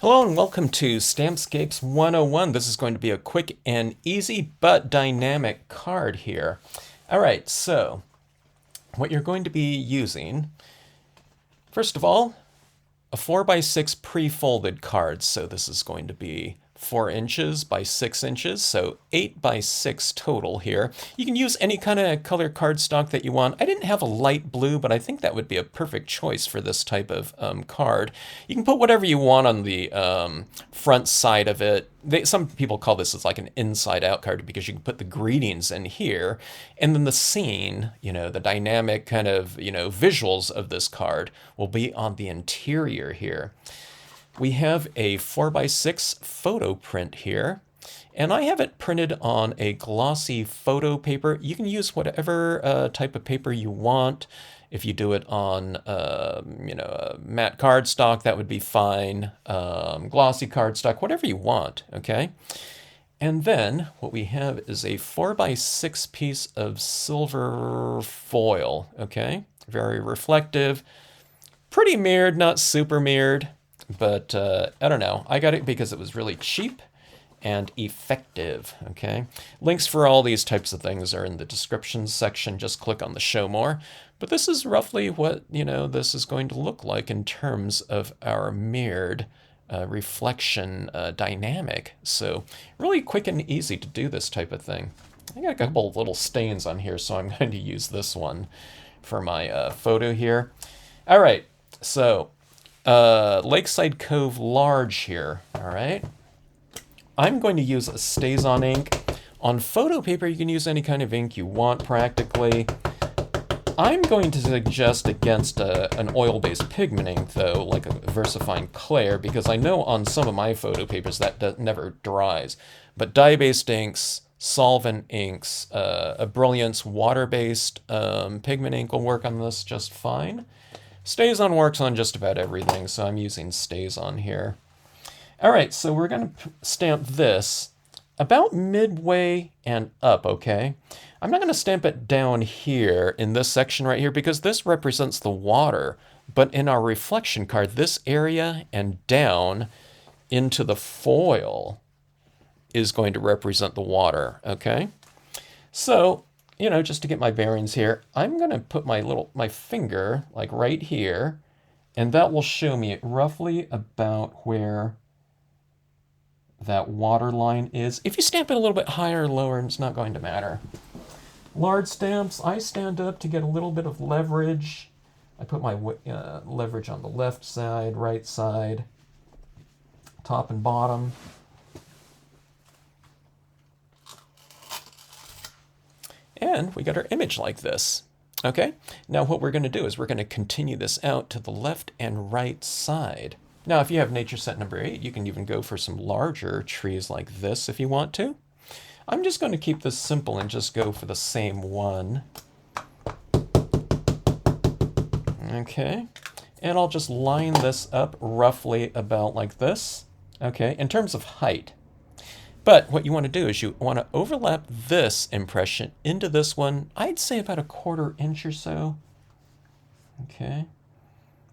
Hello and welcome to Stampscapes 101. This is going to be a quick and easy but dynamic card here. All right, so what you're going to be using, first of all, a 4x6 pre-folded card. So this is going to be 4 inches by 6 inches, so 8x6 total here. You can use any kind of color cardstock that you want. I didn't have a light blue, but I think that would be a perfect choice for this type of card. You can put whatever you want on the front side of it. Some people call this as like an inside-out card because you can put the greetings in here, and then the scene, the dynamic kind of, visuals of this card will be on the interior here. We have a 4x6 photo print here, and I have it printed on a glossy photo paper. You can use whatever type of paper you want. If you do it on, matte cardstock, that would be fine. Glossy cardstock, whatever you want, okay? And then what we have is a 4x6 piece of silver foil, okay? Very reflective, pretty mirrored, not super mirrored. But I don't know. I got it because it was really cheap and effective, okay? Links for all these types of things are in the description section. Just click on the show more. But this is roughly what, this is going to look like in terms of our mirrored reflection dynamic. So really quick and easy to do this type of thing. I got a couple of little stains on here, so I'm going to use this one for my photo here. All right, so Lakeside Cove Large here, all right? I'm going to use a StazOn ink. On photo paper, you can use any kind of ink you want practically. I'm going to suggest against an oil-based pigment ink, though, like a VersaFine Clair, because I know on some of my photo papers that never dries. But dye-based inks, solvent inks, a Brilliance water-based pigment ink will work on this just fine. StazOn works on just about everything, so I'm using StazOn here. All right, so we're going to stamp this about midway and up, okay? I'm not going to stamp it down here in this section right here because this represents the water, but in our reflection card, this area and down into the foil is going to represent the water, okay? So, just to get my bearings here, I'm going to put my finger like right here, and that will show me roughly about where that water line is. If you stamp it a little bit higher or lower, it's not going to matter. Large stamps, I stand up to get a little bit of leverage. I put my leverage on the left side, right side, top and bottom. And we got our image like this. Okay, now what we're going to do is we're going to continue this out to the left and right side. Now, if you have nature set number 8, you can even go for some larger trees like this if you want to. I'm just going to keep this simple and just go for the same one. Okay, and I'll just line this up roughly about like this. Okay, in terms of height. But what you want to do is you want to overlap this impression into this one, I'd say about a 1/4 inch or so. Okay.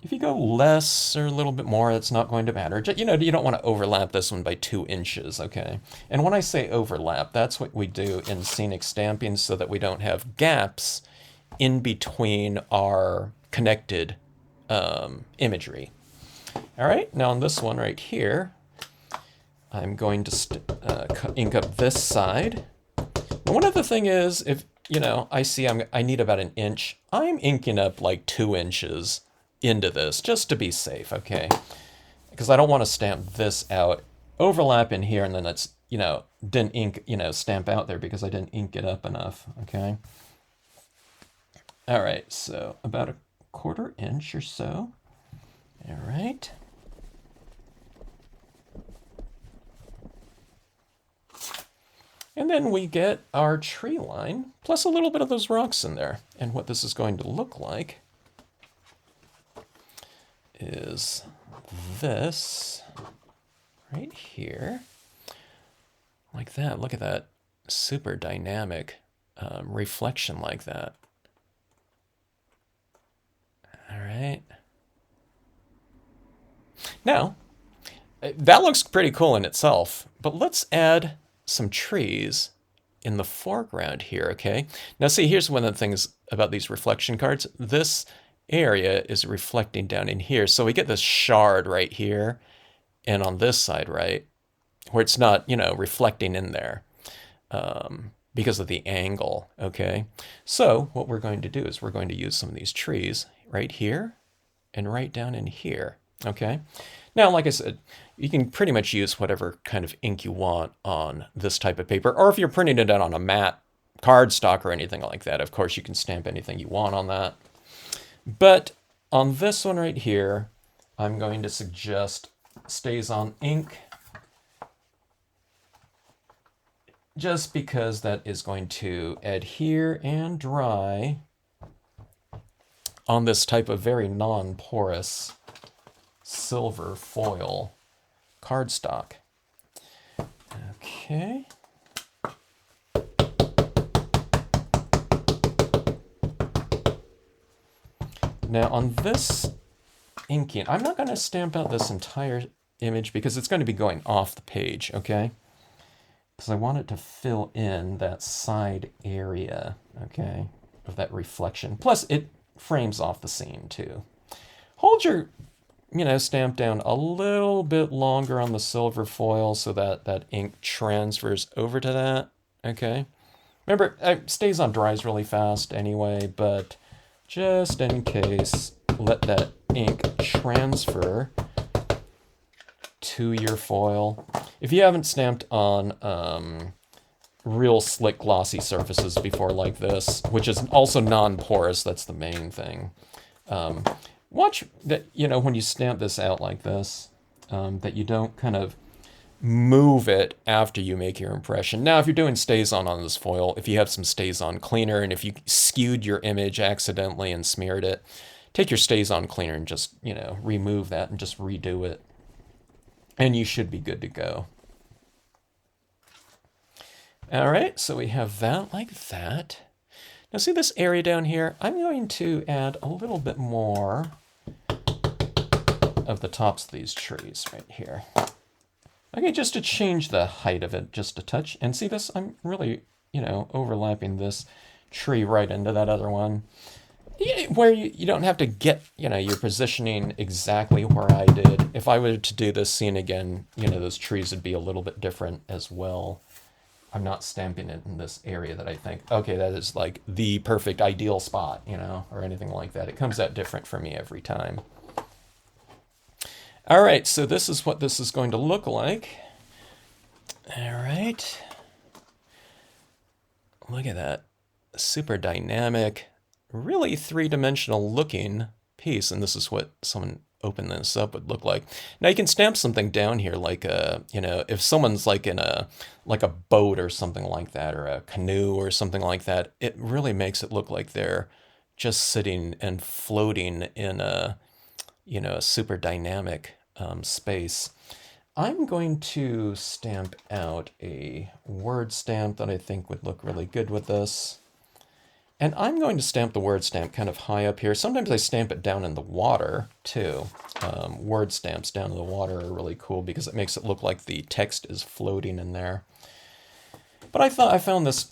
If you go less or a little bit more, that's not going to matter. You don't want to overlap this one by 2 inches, okay? And when I say overlap, that's what we do in Scenic stamping so that we don't have gaps in between our connected imagery. All right, now on this one right here, I'm going to ink up this side. One other thing is, if I see I need about 1 inch, I'm inking up like 2 inches into this just to be safe, okay? Because I don't want to stamp this out, overlap in here, and then it's didn't ink stamp out there because I didn't ink it up enough, okay? All right, so about a 1/4 inch or so. All right. And then we get our tree line, plus a little bit of those rocks in there. And what this is going to look like is this right here. Like that. Look at that super dynamic reflection like that. All right. Now, That looks pretty cool in itself, but let's add some trees in the foreground here, okay? Now see, here's one of the things about these reflection cards. This area is reflecting down in here, so we get this shard right here, and on this side, right, where it's not, reflecting in there because of the angle, okay? So what we're going to do is we're going to use some of these trees right here and right down in here, okay? Now, like I said, you can pretty much use whatever kind of ink you want on this type of paper, or if you're printing it out on a matte cardstock or anything like that, of course you can stamp anything you want on that. But on this one right here, I'm going to suggest StazOn ink, just because that is going to adhere and dry on this type of very non-porous silver foil cardstock. Okay. Now on this inking, I'm not going to stamp out this entire image because it's going to be going off the page, okay? Because I want it to fill in that side area, okay, of that reflection. Plus, it frames off the scene, too. Hold your, stamp down a little bit longer on the silver foil so that that ink transfers over to that, okay? Remember, it StazOn dries really fast anyway, but just in case, let that ink transfer to your foil. If you haven't stamped on real slick glossy surfaces before like this, which is also non-porous, that's the main thing. Watch that, when you stamp this out like this, that you don't kind of move it after you make your impression. Now, if you're doing StazOn on this foil, if you have some StazOn cleaner, and if you skewed your image accidentally and smeared it, take your StazOn cleaner and just, remove that and just redo it. And you should be good to go. All right, so we have that like that. Now see this area down here? I'm going to add a little bit more of the tops of these trees right here. Okay, just to change the height of it just a touch. And see this? I'm really, overlapping this tree right into that other one. Where you don't have to get, your positioning exactly where I did. If I were to do this scene again, those trees would be a little bit different as well. I'm not stamping it in this area that I think, okay, that is like the perfect ideal spot, or anything like that. It comes out different for me every time. All right, so this is what this is going to look like. All right. Look at that. Super dynamic, really three-dimensional looking piece, and this is what someone opened this up would look like. Now you can stamp something down here, like if someone's like in a boat or something like that, or a canoe or something like that, it really makes it look like they're just sitting and floating in a a super dynamic space. I'm going to stamp out a word stamp that I think would look really good with this. And I'm going to stamp the word stamp kind of high up here. Sometimes I stamp it down in the water, too. Word stamps down in the water are really cool because it makes it look like the text is floating in there. But I found this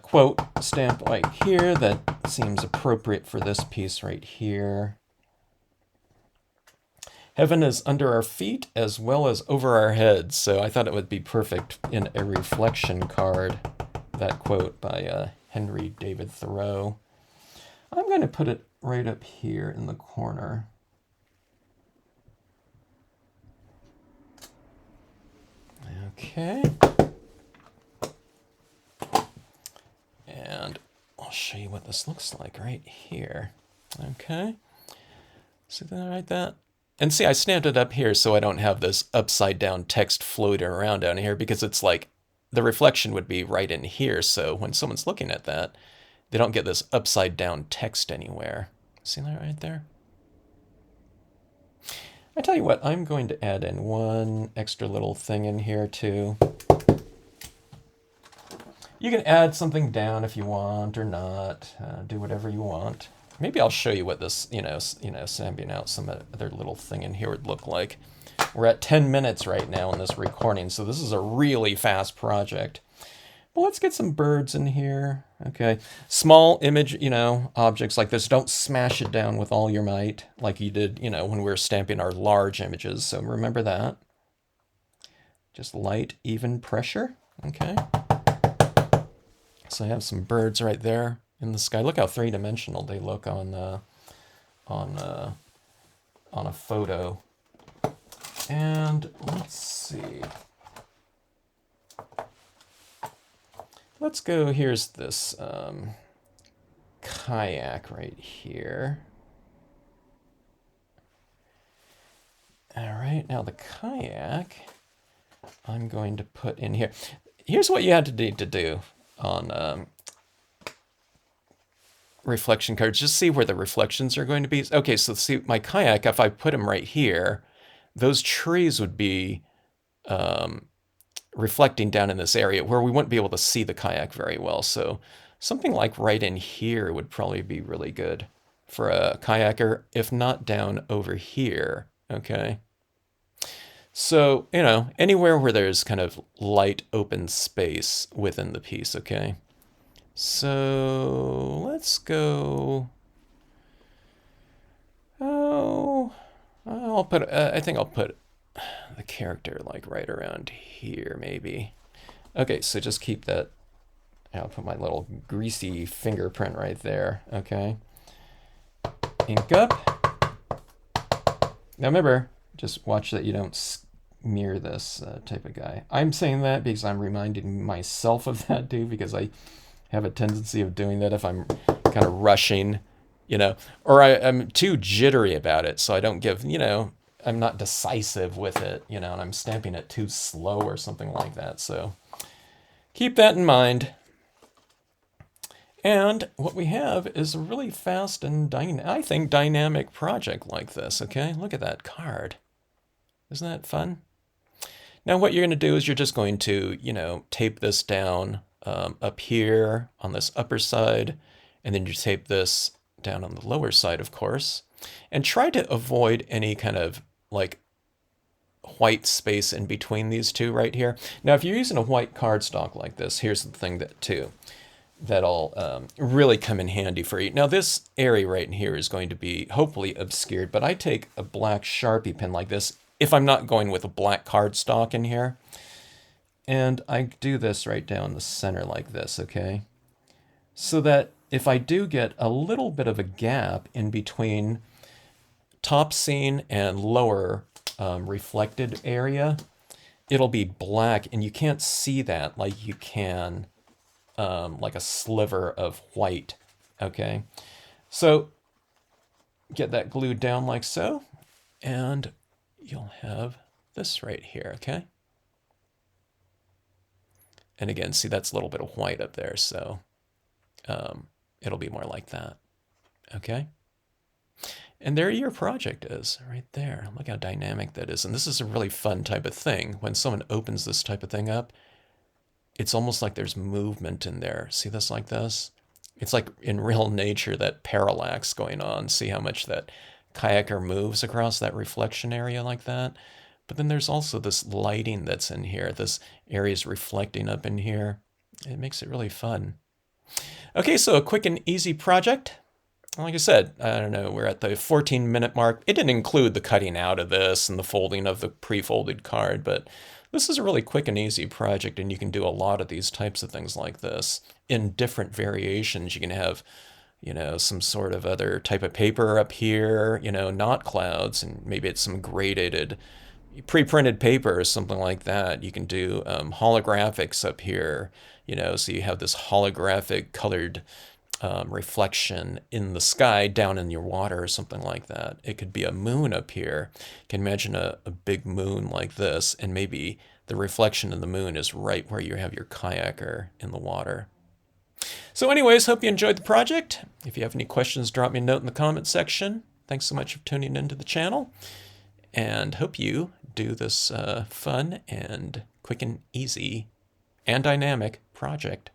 quote stamp right here that seems appropriate for this piece right here. Heaven is under our feet as well as over our heads. So I thought it would be perfect in a reflection card, that quote by Henry David Thoreau. I'm going to put it right up here in the corner. Okay. And I'll show you what this looks like right here. Okay. See that right there? And see, I stamped it up here so I don't have this upside down text floating around down here, because it's like the reflection would be right in here. So when someone's looking at that, they don't get this upside down text anywhere. See that right there? I tell you what, I'm going to add in one extra little thing in here too. You can add something down if you want or not. Do whatever you want. Maybe I'll show you what this, stamping out some other little thing in here would look like. We're at 10 minutes right now in this recording, so this is a really fast project. Well, let's get some birds in here. Okay. Small image, objects like this, don't smash it down with all your might like you did, when we were stamping our large images. So remember that. Just light, even pressure. Okay. So I have some birds right there in the sky. Look how three-dimensional they look on a photo. And let's see. Let's go, here's this kayak right here. All right, now the kayak, I'm going to put in here. Here's what you had to need to do on reflection cards. Just see where the reflections are going to be. Okay, so see my kayak, if I put them right here, those trees would be reflecting down in this area where we wouldn't be able to see the kayak very well. So something like right in here would probably be really good for a kayaker, if not down over here. Okay. So, anywhere where there's kind of light open space within the piece. Okay. So let's go. Oh, I think I'll put the character like right around here, maybe. Okay, so just keep that. I'll put my little greasy fingerprint right there. Okay. Ink up. Now remember, just watch that you don't smear this type of guy. I'm saying that because I'm reminding myself of that too, because I have a tendency of doing that if I'm kind of rushing, or I'm too jittery about it, so I don't give, I'm not decisive with it, and I'm stamping it too slow or something like that. So keep that in mind. And what we have is a really fast and, I think, dynamic project like this, okay? Look at that card. Isn't that fun? Now what you're going to do is you're just going to, tape this down up here on this upper side, and then you tape this down on the lower side, of course, and try to avoid any kind of like white space in between these two right here. Now, if you're using a white cardstock like this, here's the thing that'll really come in handy for you. Now, this area right in here is going to be hopefully obscured, but I take a black Sharpie pen like this if I'm not going with a black cardstock in here. And I do this right down the center like this, okay? So that if I do get a little bit of a gap in between top scene and lower reflected area, it'll be black and you can't see that like you can like a sliver of white, okay? So get that glued down like so, and you'll have this right here, okay? And again, see, that's a little bit of white up there, so it'll be more like that, okay? And there your project is, right there. Look how dynamic that is. And this is a really fun type of thing. When someone opens this type of thing up, it's almost like there's movement in there. See this like this? It's like in real nature, that parallax going on. See how much that kayaker moves across that reflection area like that? But then there's also this lighting that's in here. This area is reflecting up in here. It makes it really fun. Okay, so a quick and easy project. Like I said, I don't know, we're at the 14-minute mark. It didn't include the cutting out of this and the folding of the pre-folded card, but this is a really quick and easy project, and you can do a lot of these types of things like this in different variations. You can have, some sort of other type of paper up here, not clouds, and maybe it's some gradated pre-printed paper or something like that. You can do holographics up here, so you have this holographic colored reflection in the sky down in your water or something like that. It could be a moon up here. You can imagine a big moon like this, and maybe the reflection of the moon is right where you have your kayaker in the water. So anyways, hope you enjoyed the project. If you have any questions, drop me a note in the comment section. Thanks so much for tuning into the channel, and hope you do this fun and quick and easy and dynamic project.